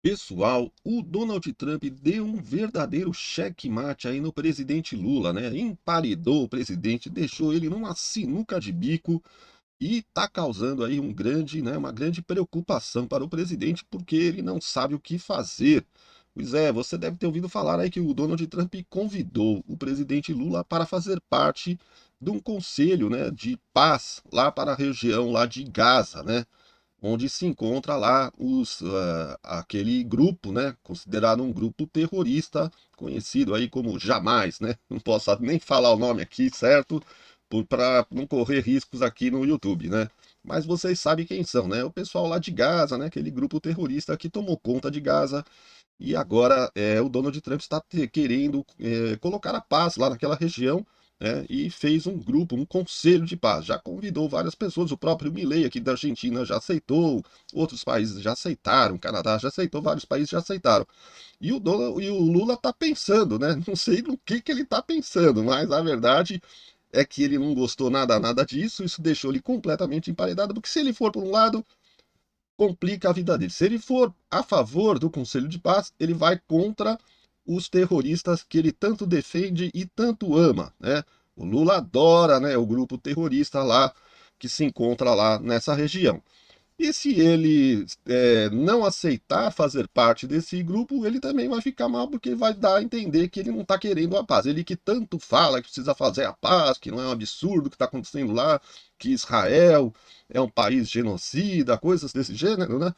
Pessoal, o Donald Trump deu um verdadeiro checkmate aí no presidente Lula, né? Emparedou o presidente, deixou ele numa sinuca de bico e está causando aí uma grande preocupação para o presidente, porque ele não sabe o que fazer. Pois é, você deve ter ouvido falar aí que o Donald Trump convidou o presidente Lula para fazer parte de um conselho, né, de paz lá para a região lá de Gaza, né? Onde se encontra lá aquele grupo, né, considerado um grupo terrorista, conhecido aí como Jamás, né? Não posso nem falar o nome aqui, certo? Para não correr riscos aqui no YouTube, né? Mas vocês sabem quem são, né? O pessoal lá de Gaza, né? Aquele grupo terrorista que tomou conta de Gaza e agora o Donald Trump está querendo colocar a paz lá naquela região, né, e fez um grupo, um conselho de paz. Já convidou várias pessoas, o próprio Milei aqui da Argentina já aceitou, outros países já aceitaram, o Canadá já aceitou, vários países já aceitaram. E o Lula está pensando, né? Não sei no que ele está pensando, mas a verdade é que ele não gostou nada disso, isso deixou ele completamente emparedado, porque se ele for por um lado, complica a vida dele. Se ele for a favor do Conselho de Paz, ele vai contra os terroristas que ele tanto defende e tanto ama, né? O Lula adora, né, o grupo terrorista lá que se encontra lá nessa região. E se ele não aceitar fazer parte desse grupo, ele também vai ficar mal, porque vai dar a entender que ele não está querendo a paz. Ele que tanto fala que precisa fazer a paz, que não é um absurdo o que está acontecendo lá, que Israel é um país genocida, coisas desse gênero, né?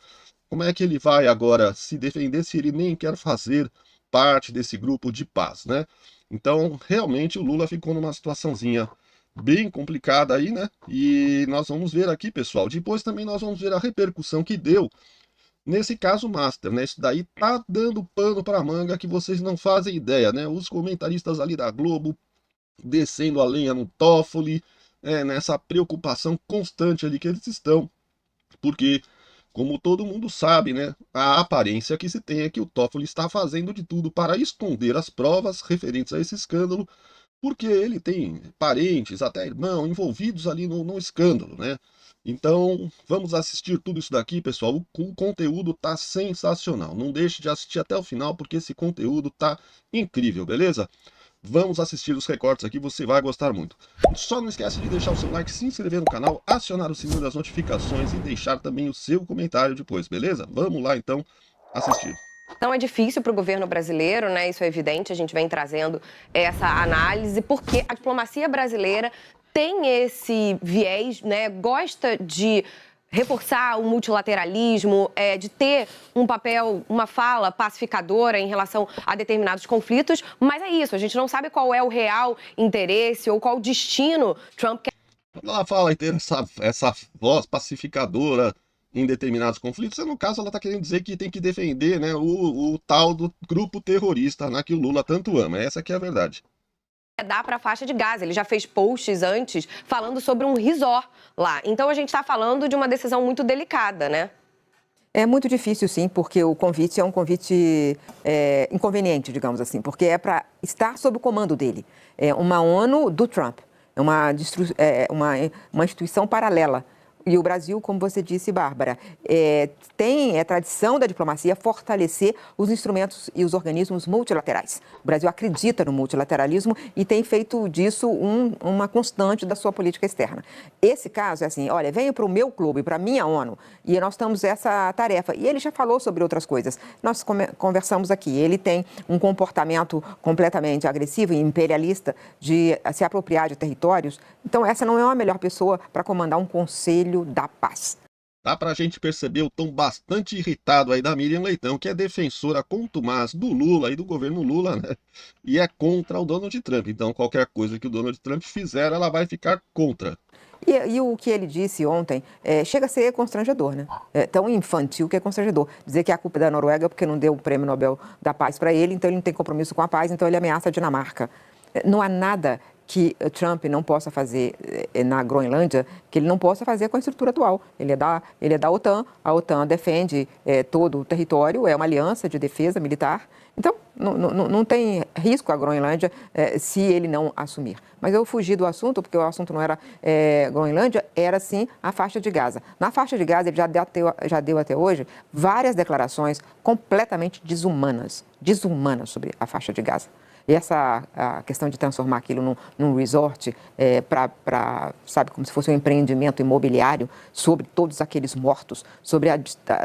Como é que ele vai agora se defender se ele nem quer fazer parte desse grupo de paz, né? Então, realmente, o Lula ficou numa situaçãozinha bem complicada aí, né? E nós vamos ver aqui, pessoal. Depois também nós vamos ver a repercussão que deu nesse caso Master, né? Isso daí tá dando pano para manga que vocês não fazem ideia, né? Os comentaristas ali da Globo descendo a lenha no Toffoli, nessa preocupação constante ali que eles estão, porque como todo mundo sabe, né, a aparência que se tem é que o Toffoli está fazendo de tudo para esconder as provas referentes a esse escândalo, porque ele tem parentes, até irmão, envolvidos ali no escândalo, né? Então, vamos assistir tudo isso daqui, pessoal. O conteúdo tá sensacional. Não deixe de assistir até o final, porque esse conteúdo tá incrível, beleza? Vamos assistir os recortes aqui, você vai gostar muito. Só não esquece de deixar o seu like, se inscrever no canal, acionar o sininho das notificações e deixar também o seu comentário depois, beleza? Vamos lá então assistir. Não é difícil para o governo brasileiro, né? Isso é evidente, a gente vem trazendo essa análise, porque a diplomacia brasileira tem esse viés, né? Gosta de reforçar o multilateralismo, de ter um papel, uma fala pacificadora em relação a determinados conflitos, mas é isso, a gente não sabe qual é o real interesse ou qual o destino Trump quer. Quando ela fala em ter essa voz pacificadora em determinados conflitos, no caso ela está querendo dizer que tem que defender, né, o tal do grupo terrorista, né, que o Lula tanto ama. Essa que é a verdade. Dar para a faixa de Gaza. Ele já fez posts antes falando sobre um resort lá. Então a gente está falando de uma decisão muito delicada, né? É muito difícil, sim, porque o convite é um convite inconveniente, digamos assim, porque é para estar sob o comando dele. É uma ONU do Trump, é uma instituição paralela. E o Brasil, como você disse, Bárbara, tem tradição da diplomacia fortalecer os instrumentos e os organismos multilaterais. O Brasil acredita no multilateralismo e tem feito disso uma constante da sua política externa. Esse caso é assim, olha, venha para o meu clube, para a minha ONU, e nós temos essa tarefa. E ele já falou sobre outras coisas. Nós conversamos aqui, ele tem um comportamento completamente agressivo e imperialista de se apropriar de territórios. Então, essa não é uma melhor pessoa para comandar um conselho da paz. Dá pra gente perceber o tom bastante irritado aí da Miriam Leitão, que é defensora contumaz do Lula e do governo Lula, né? E é contra o Donald Trump. Então, qualquer coisa que o Donald Trump fizer, ela vai ficar contra. E o que ele disse ontem chega a ser constrangedor, né? É tão infantil que é constrangedor. Dizer que a culpa é da Noruega porque não deu o Prêmio Nobel da Paz para ele, então ele não tem compromisso com a paz, então ele ameaça a Dinamarca. Não há nada que Trump não possa fazer na Groenlândia, que ele não possa fazer com a estrutura atual. Ele é da OTAN, a OTAN defende todo o território, é uma aliança de defesa militar. Então, não tem risco a Groenlândia se ele não assumir. Mas eu fugi do assunto, porque o assunto não era Groenlândia, era sim a faixa de Gaza. Na faixa de Gaza, ele já deu até hoje várias declarações completamente desumanas sobre a faixa de Gaza. E a questão de transformar aquilo num resort, sabe, como se fosse um empreendimento imobiliário sobre todos aqueles mortos, sobre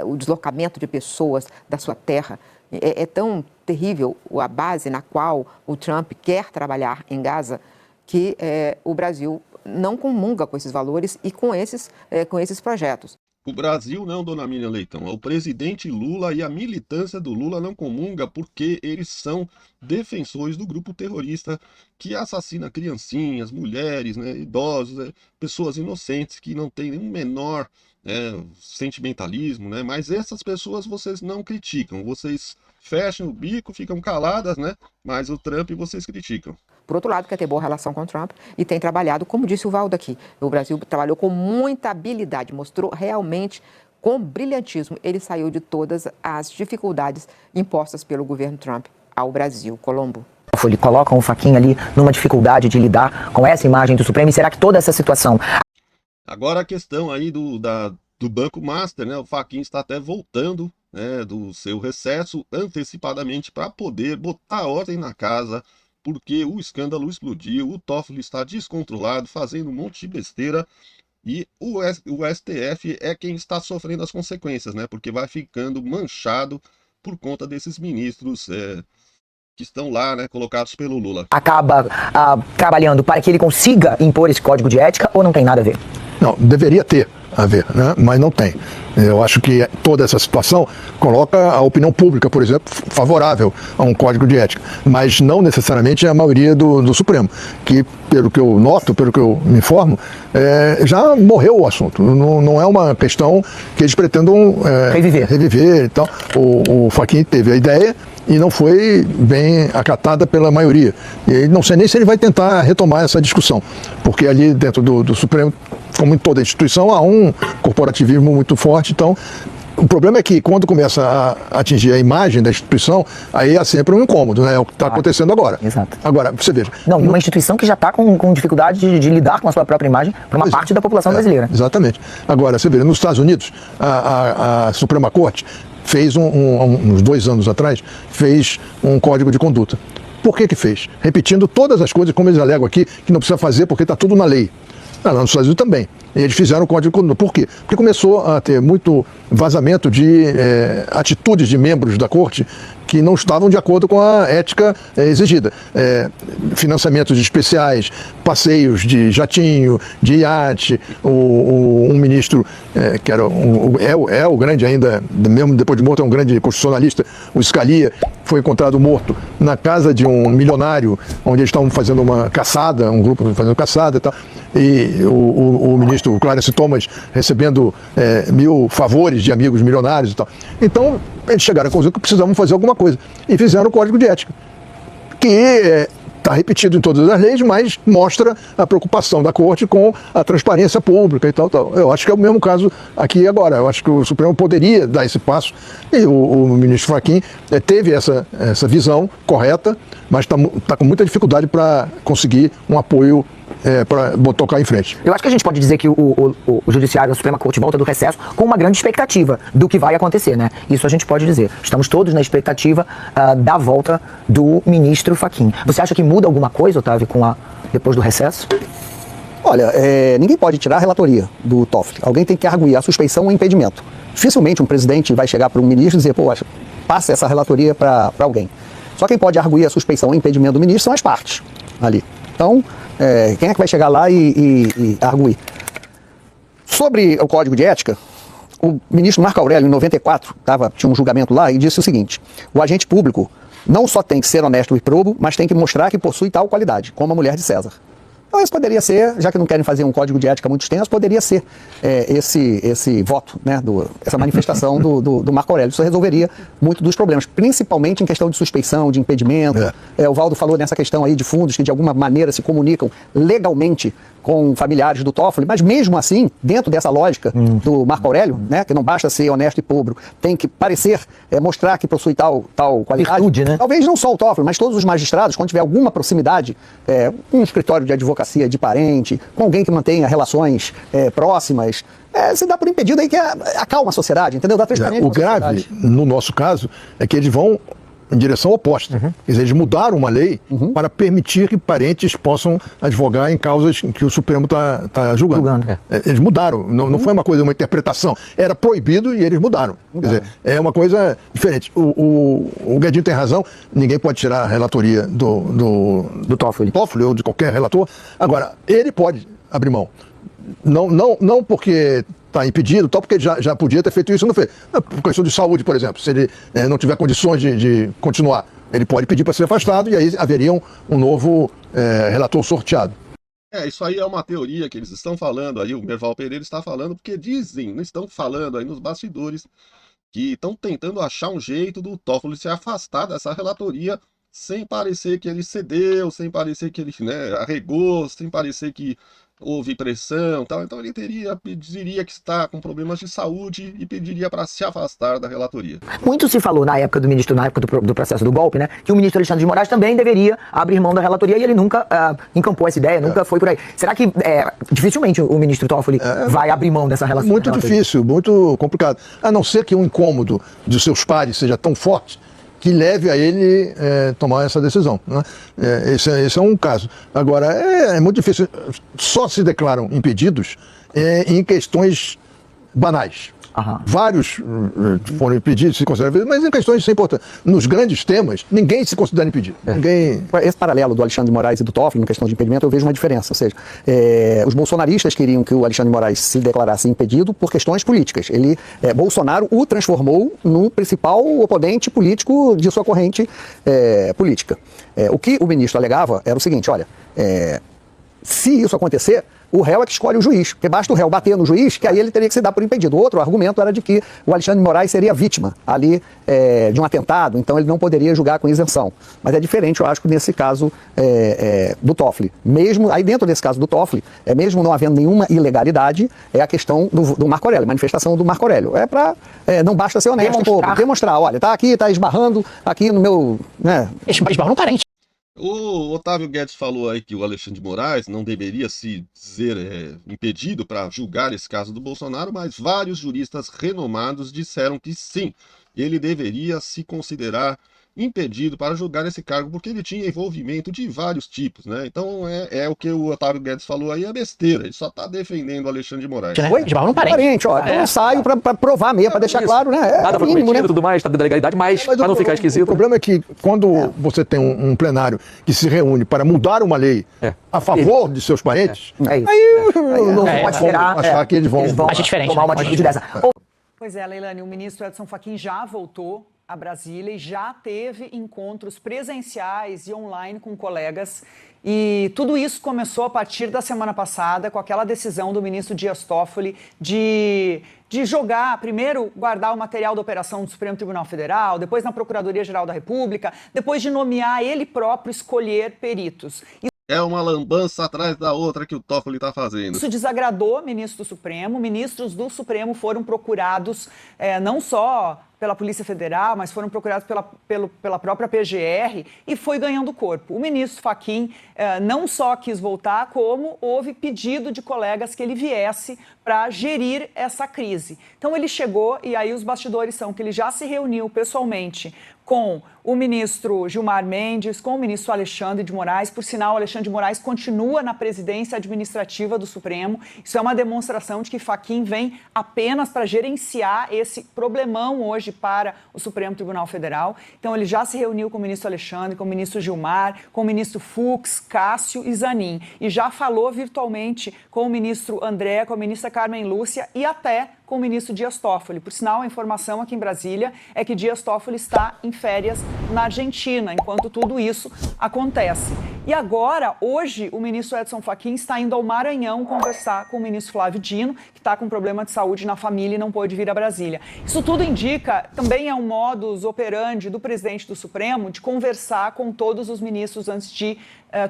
o deslocamento de pessoas da sua terra. É tão terrível a base na qual o Trump quer trabalhar em Gaza que o Brasil não comunga com esses valores e com esses projetos. O Brasil não, dona Miriam Leitão. O presidente Lula e a militância do Lula não comunga porque eles são defensores do grupo terrorista que assassina criancinhas, mulheres, né, idosos, pessoas inocentes que não têm nenhum menor sentimentalismo, né? Mas essas pessoas vocês não criticam, vocês fecham o bico, ficam caladas, né? Mas o Trump vocês criticam. Por outro lado, quer ter boa relação com o Trump e tem trabalhado, como disse o Valdo aqui, o Brasil trabalhou com muita habilidade, mostrou realmente com brilhantismo, ele saiu de todas as dificuldades impostas pelo governo Trump ao Brasil. Colombo. Ele coloca o Fachin ali numa dificuldade de lidar com essa imagem do Supremo, e será que toda essa situação... Agora a questão aí do Banco Master, né? O Fachin está até voltando, né, do seu recesso antecipadamente para poder botar ordem na casa, porque o escândalo explodiu, o Toffoli está descontrolado, fazendo um monte de besteira, e o STF é quem está sofrendo as consequências, né? Porque vai ficando manchado por conta desses ministros que estão lá, né, colocados pelo Lula. Acaba trabalhando para que ele consiga impor esse código de ética, ou não tem nada a ver? Não, deveria ter a ver, né? Mas não tem. Eu acho que toda essa situação coloca a opinião pública, por exemplo, favorável a um código de ética, mas não necessariamente a maioria do Supremo, que, pelo que eu noto, pelo que eu me informo, já morreu o assunto. Não é uma questão que eles pretendam reviver e tal. O Fachin teve a ideia e não foi bem acatada pela maioria. E não sei nem se ele vai tentar retomar essa discussão, porque ali dentro do Supremo, como em toda instituição, há um corporativismo muito forte. Então, o problema é que quando começa a atingir a imagem da instituição, aí há sempre um incômodo, né? É o que está acontecendo agora. Exato. Agora, você veja. Não, uma instituição que já está com dificuldade de lidar com a sua própria imagem para uma parte da população brasileira. Exatamente. Agora, você veja, nos Estados Unidos, a Suprema Corte fez, uns 2 anos atrás, fez um código de conduta. Por que fez? Repetindo todas as coisas, como eles alegam aqui, que não precisa fazer porque está tudo na lei. Lá nos Estados Unidos também. E eles fizeram o código de conduta. Por quê? Porque começou a ter muito vazamento de atitudes de membros da corte que não estavam de acordo com a ética exigida. Financiamentos especiais, passeios de jatinho, de iate, um ministro que era o grande ainda, mesmo depois de morto, é um grande constitucionalista, o Scalia, foi encontrado morto na casa de um milionário, onde eles estavam fazendo uma caçada, um grupo fazendo caçada e tal, e o ministro Clarence Thomas recebendo 1000 favores de amigos milionários e tal. Então, eles chegaram à conclusão que precisavam fazer alguma coisa e fizeram o código de ética, que está repetido em todas as leis, mas mostra a preocupação da corte com a transparência pública e tal. Eu acho que é o mesmo caso aqui e agora. Eu acho que o Supremo poderia dar esse passo e o ministro Fachin teve essa visão correta, mas está com muita dificuldade para conseguir um apoio para tocar em frente. Eu acho que a gente pode dizer que o Judiciário da Suprema Corte volta do recesso com uma grande expectativa do que vai acontecer, né? Isso a gente pode dizer. Estamos todos na expectativa da volta do ministro Fachin. Você acha que muda alguma coisa, Otávio, depois do recesso? Olha, ninguém pode tirar a relatoria do Toffoli. Alguém tem que arguir a suspeição ou impedimento. Dificilmente um presidente vai chegar para um ministro e dizer, pô, passa essa relatoria para alguém. Só quem pode arguir a suspeição ou impedimento do ministro são as partes ali. Então, quem é que vai chegar lá e arguir? Sobre o Código de Ética, o ministro Marco Aurélio, em 94, tinha um julgamento lá e disse o seguinte: o agente público não só tem que ser honesto e probo, mas tem que mostrar que possui tal qualidade, como a mulher de César. Então, esse poderia ser, já que não querem fazer um código de ética muito extenso, poderia ser esse voto, né, essa manifestação do Marco Aurélio. Isso resolveria muito dos problemas, principalmente em questão de suspeição, de impedimento. O Valdo falou nessa questão aí de fundos que de alguma maneira se comunicam legalmente com familiares do Toffoli, mas mesmo assim, dentro dessa lógica do Marco Aurélio, né, que não basta ser honesto e pobre, tem que parecer, mostrar que possui tal qualidade. Virtude, né? Talvez não só o Toffoli, mas todos os magistrados, quando tiver alguma proximidade, um escritório de advocacia de parente, com alguém que mantenha relações próximas, se dá por impedido aí que acalma a sociedade, entendeu? Dá transparência. O grave, no nosso caso, é que eles vão em direção oposta. Quer dizer, eles mudaram uma lei para permitir que parentes possam advogar em causas que o Supremo está julgando. Eles mudaram, não foi uma interpretação. Era proibido e eles mudaram. Quer dizer, é uma coisa diferente. O Guedinho tem razão, ninguém pode tirar a relatoria do Toffoli ou de qualquer relator. Agora, ele pode abrir mão. Não porque está impedido, porque ele já podia ter feito isso e não fez. Por questão de saúde, por exemplo, se ele não tiver condições de continuar, ele pode pedir para ser afastado e aí haveria um novo relator sorteado. Isso aí é uma teoria que eles estão falando aí, o Merval Pereira está falando, porque estão falando aí nos bastidores que estão tentando achar um jeito do Toffoli se afastar dessa relatoria sem parecer que ele cedeu, sem parecer que ele arregou, sem parecer que houve pressão e tal. Então ele diria que está com problemas de saúde e pediria para se afastar da relatoria. Muito se falou na época do processo do golpe, né, que o ministro Alexandre de Moraes também deveria abrir mão da relatoria e ele nunca encampou essa ideia, nunca foi por aí. Será que dificilmente o ministro Toffoli vai abrir mão dessa relação? Muito difícil, muito complicado. A não ser que o incômodo de seus pares seja tão forte que leve a ele tomar essa decisão, né? Esse é um caso. Agora, é muito difícil. Só se declaram impedidos em questões banais. Vários foram impedidos, se consideram, mas em questões sem importância. Nos grandes temas, ninguém se considera impedido. Esse paralelo do Alexandre de Moraes e do Toffoli, na questão de impedimento, eu vejo uma diferença. Ou seja, os bolsonaristas queriam que o Alexandre de Moraes se declarasse impedido por questões políticas. Bolsonaro o transformou no principal oponente político de sua corrente política. O que o ministro alegava era o seguinte, olha, se isso acontecer, o réu é que escolhe o juiz, porque basta o réu bater no juiz, que aí ele teria que se dar por impedido. Outro argumento era de que o Alexandre de Moraes seria vítima ali de um atentado, então ele não poderia julgar com isenção. Mas é diferente, eu acho, que nesse caso do Toffoli. Mesmo, aí dentro desse caso do Toffoli, mesmo não havendo nenhuma ilegalidade, é a questão do Marco Aurélio, manifestação do Marco Aurélio. Não basta ser honesto, demonstrar, olha, tá aqui, tá esbarrando aqui no meu... Esbarrou no parente. O Otávio Guedes falou aí que o Alexandre de Moraes não deveria se dizer impedido para julgar esse caso do Bolsonaro, mas vários juristas renomados disseram que sim, ele deveria se considerar impedido para julgar esse cargo, porque ele tinha envolvimento de vários tipos, né? Então o que o Otávio Guedes falou aí é besteira, ele só está defendendo o Alexandre de Moraes. Esbarrou no parente. Ó, eu saio para provar mesmo, para deixar claro, né? Nada foi mínimo, cometido, tudo mais, tá dentro da legalidade, mas para não ficar esquisito. O problema é que quando você tem um plenário que se reúne para mudar uma lei a favor de seus parentes, aí não pode achar que eles vão tomar uma atitude dessa. Pois é, Leilani, o ministro Edson Fachin já voltou a Brasília e já teve encontros presenciais e online com colegas. E tudo isso começou a partir da semana passada com aquela decisão do ministro Dias Toffoli de jogar, primeiro, guardar o material da operação do Supremo Tribunal Federal, depois na Procuradoria-Geral da República, depois de nomear ele próprio escolher peritos. É uma lambança atrás da outra que o Toffoli está fazendo. Isso desagradou o ministro do Supremo. Ministros do Supremo foram procurados não só pela Polícia Federal, mas foram procurados pela própria PGR e foi ganhando corpo. O ministro Fachin não só quis voltar, como houve pedido de colegas que ele viesse para gerir essa crise. Então ele chegou e aí os bastidores são que ele já se reuniu pessoalmente com o ministro Gilmar Mendes, com o ministro Alexandre de Moraes. Por sinal, Alexandre de Moraes continua na presidência administrativa do Supremo. Isso é uma demonstração de que Fachin vem apenas para gerenciar esse problemão hoje para o Supremo Tribunal Federal. Então, ele já se reuniu com o ministro Alexandre, com o ministro Gilmar, com o ministro Fux, Cássio e Zanin. E já falou virtualmente com o ministro André, com a ministra Carmen Lúcia e até com o ministro Dias Toffoli. Por sinal, a informação aqui em Brasília é que Dias Toffoli está em férias na Argentina, enquanto tudo isso acontece. E agora, hoje, o ministro Edson Fachin está indo ao Maranhão conversar com o ministro Flávio Dino, que está com problema de saúde na família e não pôde vir a Brasília. Isso tudo indica, também é um modus operandi do presidente do Supremo de conversar com todos os ministros antes de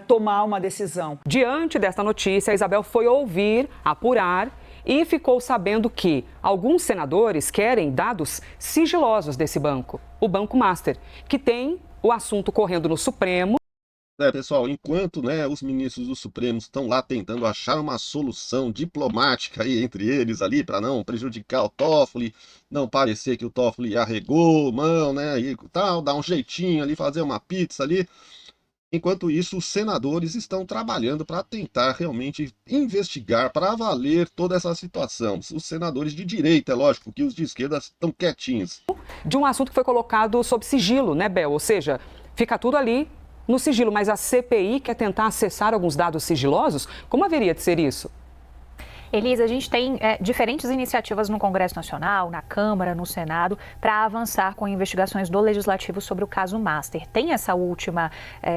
tomar uma decisão. Diante desta notícia, a Isabel foi ouvir, apurar e ficou sabendo que alguns senadores querem dados sigilosos desse banco, o Banco Master, que tem o assunto correndo no Supremo. Pessoal, enquanto os ministros do Supremo estão lá tentando achar uma solução diplomática aí entre eles ali para não prejudicar o Toffoli, não parecer que o Toffoli arregou mão, e tal, dar um jeitinho ali, fazer uma pizza ali. Enquanto isso, os senadores estão trabalhando para tentar realmente investigar, para valer toda essa situação. Os senadores de direita, é lógico, que os de esquerda estão quietinhos. De um assunto que foi colocado sob sigilo, né, Bel? Ou seja, fica tudo ali no sigilo, mas a CPI quer tentar acessar alguns dados sigilosos? Como haveria de ser isso? Elisa, a gente tem diferentes iniciativas no Congresso Nacional, na Câmara, no Senado, para avançar com investigações do Legislativo sobre o caso Master. Tem essa última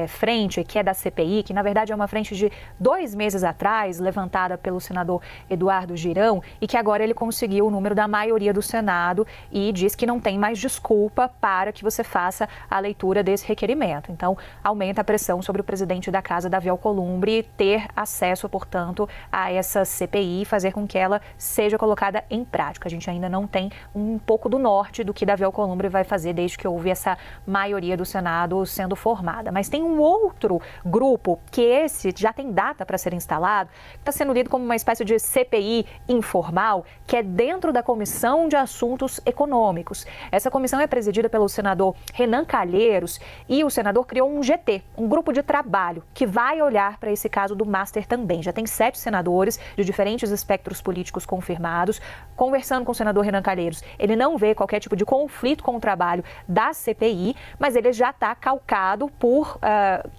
frente, que é da CPI, que na verdade é uma frente de 2 meses atrás, levantada pelo senador Eduardo Girão, e que agora ele conseguiu o número da maioria do Senado e diz que não tem mais desculpa para que você faça a leitura desse requerimento. Então, aumenta a pressão sobre o presidente da Casa, Davi Alcolumbre, ter acesso, portanto, a essa CPI e fazer com que ela seja colocada em prática. A gente ainda não tem um pouco do norte do que Davi Alcolumbre vai fazer desde que houve essa maioria do Senado sendo formada. Mas tem um outro grupo, que esse já tem data para ser instalado, que está sendo lido como uma espécie de CPI informal, que é dentro da Comissão de Assuntos Econômicos. Essa comissão é presidida pelo senador Renan Calheiros e o senador criou um GT, um grupo de trabalho, que vai olhar para esse caso do Master também. Já tem 7 senadores de diferentes espectros políticos confirmados. Conversando com o senador Renan Calheiros, ele não vê qualquer tipo de conflito com o trabalho da CPI, mas ele já está calcado por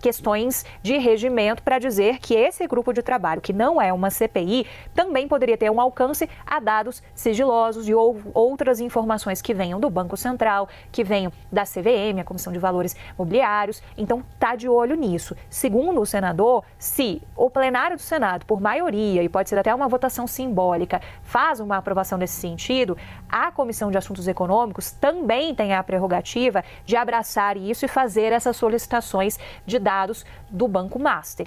questões de regimento para dizer que esse grupo de trabalho, que não é uma CPI, também poderia ter um alcance a dados sigilosos e outras informações que venham do Banco Central, que venham da CVM, a Comissão de Valores Mobiliários. Então, está de olho nisso. Segundo o senador, se o plenário do Senado, por maioria, e pode ser até uma votação simbólica, faz uma aprovação nesse sentido, a Comissão de Assuntos Econômicos também tem a prerrogativa de abraçar isso e fazer essas solicitações de dados do Banco Master.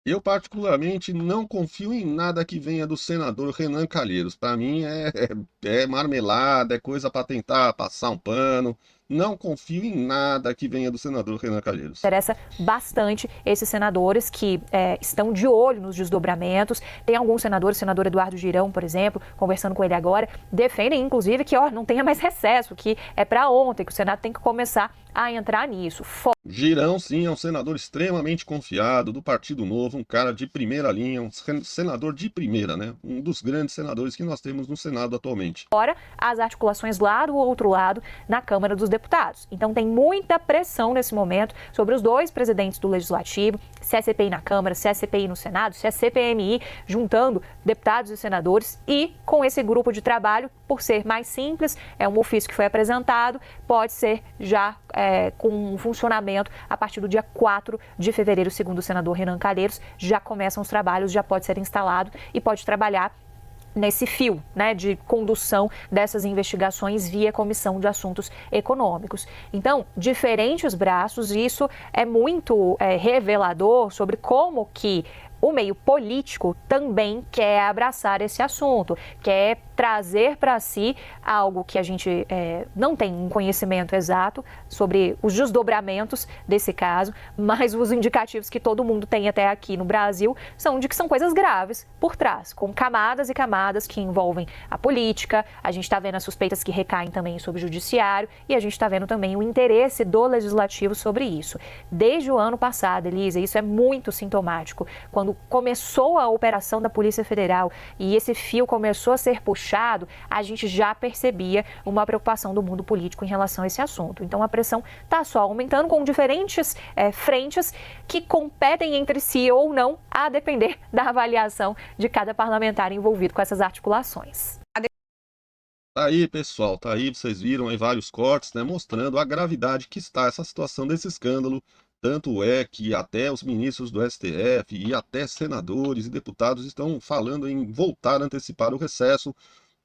Eu, particularmente, não confio em nada que venha do senador Renan Calheiros. Para mim, é marmelada, é coisa para tentar passar um pano. Não confio em nada que venha do senador Renan Calheiros. Interessa bastante esses senadores que estão de olho nos desdobramentos. Tem alguns senadores, o senador Eduardo Girão, por exemplo, conversando com ele agora, defendem, inclusive, que não tenha mais recesso, que é para ontem, que o Senado tem que começar a entrar nisso. Girão, sim, é um senador extremamente confiado, do Partido Novo, um cara de primeira linha, um senador de primeira, um dos grandes senadores que nós temos no Senado atualmente. Fora as articulações lá do outro lado, na Câmara dos Deputados. Então tem muita pressão nesse momento sobre os 2 presidentes do Legislativo, se é CPI na Câmara, se é CPI no Senado, se é CPMI, juntando deputados e senadores, e com esse grupo de trabalho, por ser mais simples, é um ofício que foi apresentado, pode ser já com funcionamento a partir do dia 4 de fevereiro, segundo o senador Renan Calheiros, já começam os trabalhos, já pode ser instalado e pode trabalhar nesse fio de condução dessas investigações via Comissão de Assuntos Econômicos. Então, diferentes braços, isso é muito revelador sobre como que o meio político também quer abraçar esse assunto, quer trazer para si algo que a gente não tem um conhecimento exato sobre os desdobramentos desse caso, mas os indicativos que todo mundo tem até aqui no Brasil são de que são coisas graves por trás, com camadas e camadas que envolvem a política. A gente está vendo as suspeitas que recaem também sobre o judiciário e a gente está vendo também o interesse do legislativo sobre isso. Desde o ano passado, Elisa, isso é muito sintomático. Quando começou a operação da Polícia Federal e esse fio começou a ser puxado, a gente já percebia uma preocupação do mundo político em relação a esse assunto. Então a pressão está só aumentando com diferentes frentes que competem entre si ou não, a depender da avaliação de cada parlamentar envolvido com essas articulações. Tá aí, pessoal, tá aí, vocês viram aí vários cortes, né, mostrando a gravidade que está essa situação desse escândalo. Tanto é que até os ministros do STF e até senadores e deputados estão falando em voltar a antecipar o recesso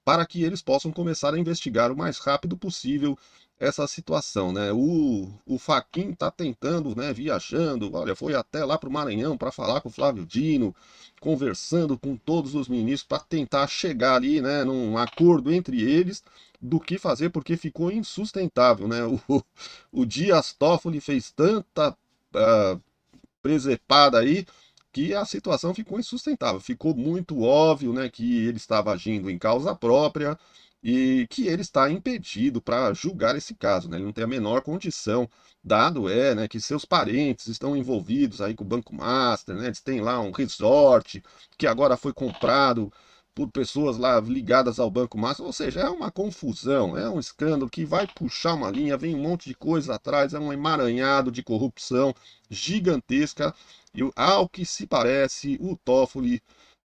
para que eles possam começar a investigar o mais rápido possível essa situação, né? O Fachin está tentando, né, viajando, olha, foi até lá para o Maranhão para falar com o Flávio Dino, conversando com todos os ministros para tentar chegar ali, né, num acordo entre eles do que fazer, porque ficou insustentável, né? O Dias Toffoli fez tanta presepada aí que a situação ficou insustentável. Ficou muito óbvio, né, que ele estava agindo em causa própria e que ele está impedido para julgar esse caso, né? Ele não tem a menor condição, dado né, que seus parentes estão envolvidos aí com o Banco Master, né? Eles têm lá um resort que agora foi comprado por pessoas lá ligadas ao Banco Master, ou seja, é uma confusão, é um escândalo que vai puxar uma linha, vem um monte de coisa atrás, é um emaranhado de corrupção gigantesca, e ao que se parece, o Toffoli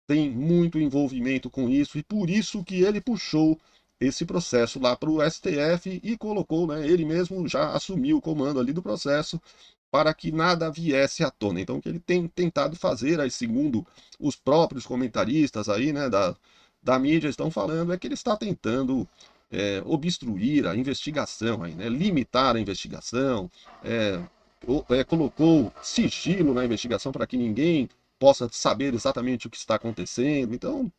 tem muito envolvimento com isso, e por isso que ele puxou esse processo lá para o STF e colocou, né, ele mesmo já assumiu o comando ali do processo, para que nada viesse à tona. Então, o que ele tem tentado fazer, aí, segundo os próprios comentaristas aí, né, da mídia estão falando, é que ele está tentando obstruir a investigação, aí, né, limitar a investigação, colocou sigilo na investigação para que ninguém possa saber exatamente o que está acontecendo. Então,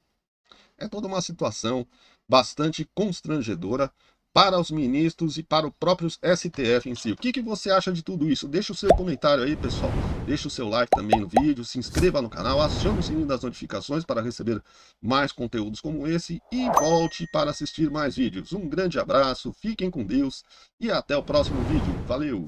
é toda uma situação bastante constrangedora para os ministros e para o próprio STF em si. O que você acha de tudo isso? Deixa o seu comentário aí, pessoal. Deixa o seu like também no vídeo, se inscreva no canal, acione o sininho das notificações para receber mais conteúdos como esse e volte para assistir mais vídeos. Um grande abraço, fiquem com Deus e até o próximo vídeo. Valeu!